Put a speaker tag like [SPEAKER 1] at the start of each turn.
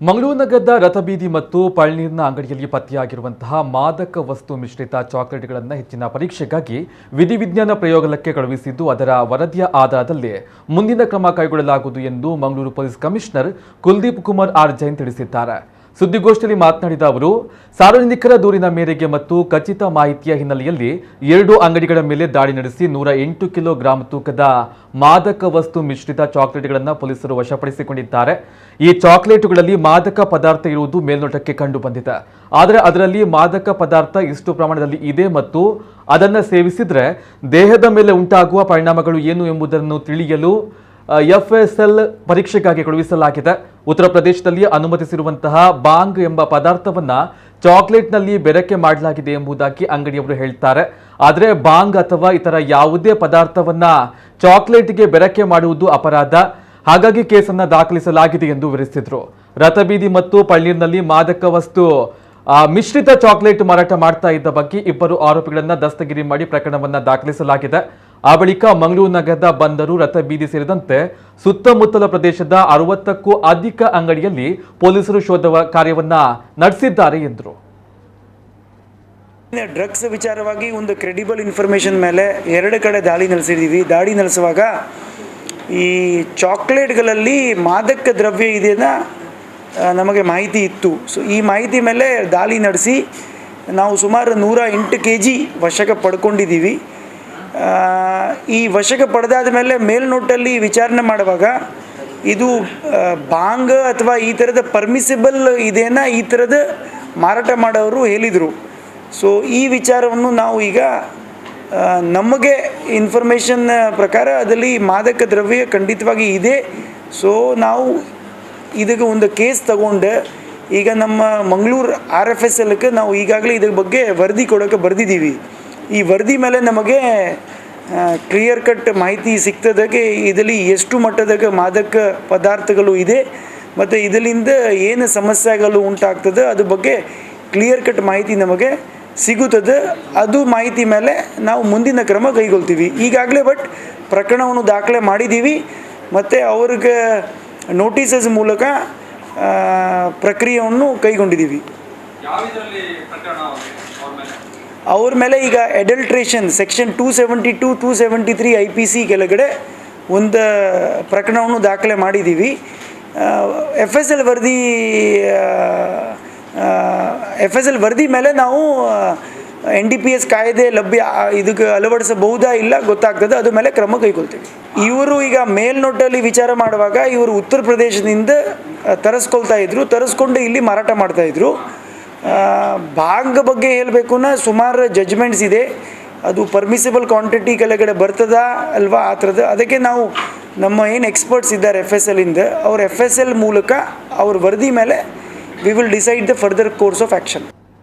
[SPEAKER 1] ಮಂಗಳೂರು ನಗರದ ರಥಬೀದಿ ಮತ್ತು ಪಳನೀರಿನ ಅಂಗಡಿಯಲ್ಲಿ ಪತ್ತೆಯಾಗಿರುವಂತಹ ಮಾದಕ ವಸ್ತು ಮಿಶ್ರಿತ ಚಾಕ್ಲೇಟ್ಗಳನ್ನು ಹೆಚ್ಚಿನ ಪರೀಕ್ಷೆಗಾಗಿ ವಿಧಿವಿಜ್ಞಾನ ಪ್ರಯೋಗಾಲಯಕ್ಕೆ ಕಳುಹಿಸಿದ್ದು ಅದರ ವರದಿಯ ಆಧಾರದಲ್ಲಿ ಮುಂದಿನ ಕ್ರಮ ಕೈಗೊಳ್ಳಲಾಗುವುದು ಎಂದು Mangaluru police commissioner Kuldeep Kumar R Jain ತಿಳಿಸಿದ್ದಾರೆ. ಸುದ್ದಿಗೋಷ್ಠಿಯಲ್ಲಿ ಮಾತನಾಡಿದ ಅವರು, ಸಾರ್ವಜನಿಕರ ದೂರಿನ ಮೇರೆಗೆ ಮತ್ತು ಖಚಿತ ಮಾಹಿತಿಯ ಹಿನ್ನೆಲೆಯಲ್ಲಿ 2 ಅಂಗಡಿಗಳ ಮೇಲೆ ದಾಳಿ ನಡೆಸಿ 108 ಕಿಲೋಗ್ರಾಂ ತೂಕದ ಮಾದಕ ವಸ್ತು ಮಿಶ್ರಿತ ಚಾಕ್ಲೇಟ್ಗಳನ್ನು ಪೊಲೀಸರು ವಶಪಡಿಸಿಕೊಂಡಿದ್ದಾರೆ. ಈ ಚಾಕ್ಲೇಟುಗಳಲ್ಲಿ ಮಾದಕ ಪದಾರ್ಥ ಇರುವುದು ಮೇಲ್ನೋಟಕ್ಕೆ ಕಂಡು ಬಂದಿದೆ. ಆದರೆ ಅದರಲ್ಲಿ ಮಾದಕ ಪದಾರ್ಥ ಇಷ್ಟು ಪ್ರಮಾಣದಲ್ಲಿ ಇದೆ ಮತ್ತು ಅದನ್ನು ಸೇವಿಸಿದರೆ ದೇಹದ ಮೇಲೆ ಉಂಟಾಗುವ ಪರಿಣಾಮಗಳು ಏನು ಎಂಬುದನ್ನು ತಿಳಿಯಲು FSL ಪರೀಕ್ಷೆಗಾಗಿ ಕಳುಹಿಸಲಾಗಿದೆ. ಉತ್ತರ ಪ್ರದೇಶದಲ್ಲಿ ಅನುಮತಿಸಿರುವಂತಹ ಬಾಂಗ್ ಎಂಬ ಪದಾರ್ಥವನ್ನ ಚಾಕ್ಲೇಟ್ನಲ್ಲಿ ಬೆರಕೆ ಮಾಡಲಾಗಿದೆ ಎಂಬುದಾಗಿ ಅಂಗಡಿಯವರು ಹೇಳ್ತಾರೆ. ಆದರೆ ಬಾಂಗ್ ಅಥವಾ ಇತರ ಯಾವುದೇ ಪದಾರ್ಥವನ್ನ ಚಾಕ್ಲೇಟ್ಗೆ ಬೆರಕೆ ಮಾಡುವುದು ಅಪರಾಧ, ಹಾಗಾಗಿ ಕೇಸನ್ನ ದಾಖಲಿಸಲಾಗಿದೆ ಎಂದು ವಿವರಿಸಿದ್ರು. ರಥಬೀದಿ ಮತ್ತು ಪಳನೀರಿನಲ್ಲಿ ಮಾದಕ ವಸ್ತು ಮಿಶ್ರಿತ ಚಾಕ್ಲೇಟ್ ಮಾರಾಟ ಮಾಡ್ತಾ ಇದ್ದ ಬಗ್ಗೆ 2 ಆರೋಪಿಗಳನ್ನ ದಸ್ತಗಿರಿ ಮಾಡಿ ಪ್ರಕರಣವನ್ನ ದಾಖಲಿಸಲಾಗಿದೆ. ಆ ಬಳಿಕ ಮಂಗಳೂರು ನಗರದ ಬಂದರು, ರಥಬೀದಿ ಸೇರಿದಂತೆ ಸುತ್ತಮುತ್ತಲ ಪ್ರದೇಶದ 60ಕ್ಕೂ ಅಧಿಕ ಅಂಗಡಿಯಲ್ಲಿ ಪೊಲೀಸರು ಶೋಧ ಕಾರ್ಯವನ್ನ ನಡೆಸಿದ್ದಾರೆ ಎಂದರು.
[SPEAKER 2] ಡ್ರಗ್ಸ್ ವಿಚಾರವಾಗಿ ಒಂದು ಕ್ರೆಡಿಬಲ್ ಇನ್ಫಾರ್ಮೇಷನ್ ಮೇಲೆ 2 ಕಡೆ ದಾಳಿ ನಡೆಸಿದ್ದೀವಿ. ದಾಳಿ ನಡೆಸುವಾಗ ಈ ಚಾಕ್ಲೇಟ್ಗಳಲ್ಲಿ ಮಾದಕ ದ್ರವ್ಯ ಇದೆಯನ್ನ ನಮಗೆ ಮಾಹಿತಿ ಇತ್ತು. ಸೊ ಈ ಮಾಹಿತಿ ಮೇಲೆ ದಾಳಿ ನಡೆಸಿ ನಾವು ಸುಮಾರು 108 kg ವಶಕ್ಕೆ ಪಡ್ಕೊಂಡಿದ್ದೀವಿ. ಈ ವಶಕ್ಕೆ ಪಡೆದಾದ ಮೇಲೆ ಮೇಲ್ನೋಟಲ್ಲಿ ವಿಚಾರಣೆ ಮಾಡುವಾಗ ಇದು ಬಾಂಗ್ ಅಥವಾ ಈ ಥರದ ಪರ್ಮಿಸಿಬಲ್ ಇದೆಯನ್ನ ಈ ಥರದ ಮಾರಾಟ ಮಾಡೋರು ಹೇಳಿದರು. ಸೊ ಈ ವಿಚಾರವನ್ನು ನಾವು ಈಗ ನಮಗೆ ಇನ್ಫಾರ್ಮೇಷನ್ ಪ್ರಕಾರ ಅದರಲ್ಲಿ ಮಾದಕ ದ್ರವ್ಯ ಖಂಡಿತವಾಗಿ ಇದೆ. ಸೊ ನಾವು ಇದಕ್ಕೆ ಒಂದು ಕೇಸ್ ತಗೊಂಡು ಈಗ ನಮ್ಮ ಮಂಗಳೂರು RFSLಕ್ಕೆ ನಾವು ಈಗಾಗಲೇ ಇದ್ರ ಬಗ್ಗೆ ವರದಿ ಕೊಡೋಕ್ಕೆ ಬರೆದಿದ್ದೀವಿ. ಈ ವರದಿ ಮೇಲೆ ನಮಗೆ ಕ್ಲಿಯರ್ ಕಟ್ ಮಾಹಿತಿ ಸಿಗ್ತದಕ್ಕೆ ಇದರಲ್ಲಿ ಎಷ್ಟು ಮಟ್ಟದಾಗ ಮಾದಕ ಪದಾರ್ಥಗಳು ಇದೆ ಮತ್ತು ಇದರಿಂದ ಏನು ಸಮಸ್ಯೆಗಳು ಉಂಟಾಗ್ತದೆ ಅದ್ರ ಬಗ್ಗೆ ಕ್ಲಿಯರ್ ಕಟ್ ಮಾಹಿತಿ ನಮಗೆ ಸಿಗುತ್ತದೆ. ಅದು ಮಾಹಿತಿ ಮೇಲೆ ನಾವು ಮುಂದಿನ ಕ್ರಮ ಕೈಗೊಳ್ತೀವಿ. ಈಗಾಗಲೇ ಪ್ರಕರಣವನ್ನು ದಾಖಲೆ ಮಾಡಿದ್ದೀವಿ ಮತ್ತು ಅವ್ರಿಗೆ ನೋಟಿಸಸ್ ಮೂಲಕ ಪ್ರಕ್ರಿಯೆಯನ್ನು ಕೈಗೊಂಡಿದ್ದೀವಿ. ಅವ್ರ ಮೇಲೆ ಈಗ ಅಡಲ್ಟ್ರೇಷನ್ ಸೆಕ್ಷನ್ 272, 273 IPC ಕೆಳಗಡೆ ಒಂದು ಪ್ರಕರಣವನ್ನು ದಾಖಲೆ ಮಾಡಿದ್ದೀವಿ. FSL ವರದಿ ಮೇಲೆ ನಾವು NDPS ಕಾಯ್ದೆ ಇದಕ್ಕೆ ಅಳವಡಿಸಬಹುದಾ ಇಲ್ಲ ಗೊತ್ತಾಗ್ತದೆ, ಅದ್ರ ಮೇಲೆ ಕ್ರಮ ಕೈಗೊಳ್ತೀವಿ. ಇವರು ಈಗ ಮೇಲ್ನೋಟಲ್ಲಿ ವಿಚಾರ ಮಾಡುವಾಗ ಇವರು ಉತ್ತರ ಪ್ರದೇಶದಿಂದ ತರಿಸ್ಕೊಂಡು ಇಲ್ಲಿ ಮಾರಾಟ ಮಾಡ್ತಾಯಿದ್ರು. ಬಾಂಗ್ ಬಗ್ಗೆ ಹೇಳಬೇಕುನ ಸುಮಾರು ಜಜ್ಮೆಂಟ್ಸ್ ಇದೆ, ಅದು ಪರ್ಮಿಸಿಬಲ್ ಕ್ವಾಂಟಿಟಿ ಕೆಳಗಡೆ ಬರ್ತದ ಅಲ್ವಾ ಆ ಥರದ್ದು. ಅದಕ್ಕೆ ನಾವು ನಮ್ಮ ಏನು ಎಕ್ಸ್ಪರ್ಟ್ಸ್ ಇದ್ದಾರೆ FSLಯಿಂದ ಅವ್ರ FSL ಮೂಲಕ ಅವ್ರ ವರದಿ ಮೇಲೆ we will decide the further course of action.